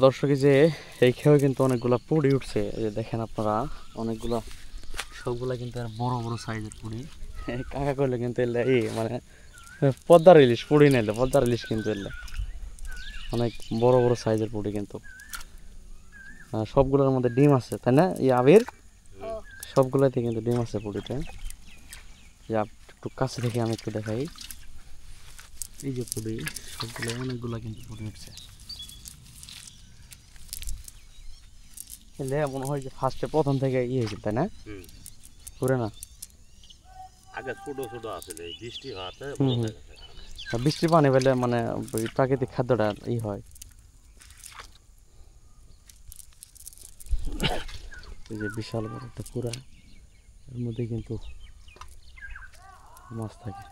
দর্শক এই যে এই খেয়েও কিন্তু অনেকগুলা পুড়ি উঠছে, এই যে দেখেন আপনারা অনেকগুলা, সবগুলা কিন্তু আর বড় বড় সাইজের পুড়ি। কাকা করলে কিন্তু এলে এই মানে পদ্মার ইলিশ পুড়ি নাইলে পদ্মার ইলিশ কিন্তু এলে অনেক বড় বড় সাইজের পুড়ি কিন্তু। সবগুলোর মধ্যে ডিম আছে তাই না এই আবির? সবগুলোতে কিন্তু ডিম আছে পুড়িতে। একটু কাছে থেকে আমি একটু দেখাই, এই যে পুড়ি সবগুলো অনেকগুলো কিন্তু পুড়ি উঠছে। এলে মনে হয় যে ফার্স্টে প্রথম থেকে ইয়ে হয়েছিল তাই না? পুরে না আগে ছোট ছোট আসলে বৃষ্টি হওয়াতে বৃষ্টির পানি পেলে মানে ওই প্রাকৃতিক খাদ্যটা ই হয়। এই যে বিশাল বড় একটা পুরা, এর মধ্যে কিন্তু মাছ থাকে।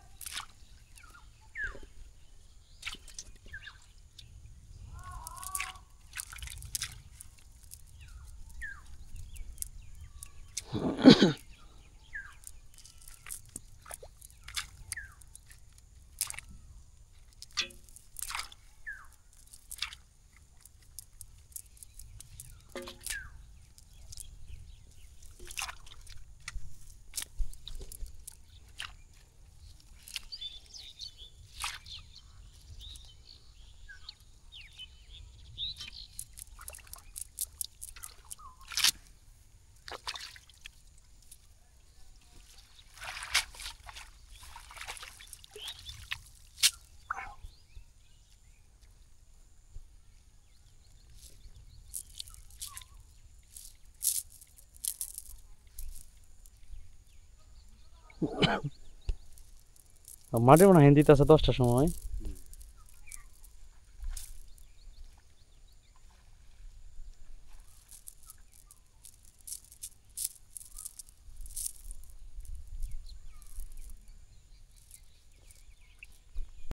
মাঠে মনে হয় হিন্দিতে আছে 10টার সময়।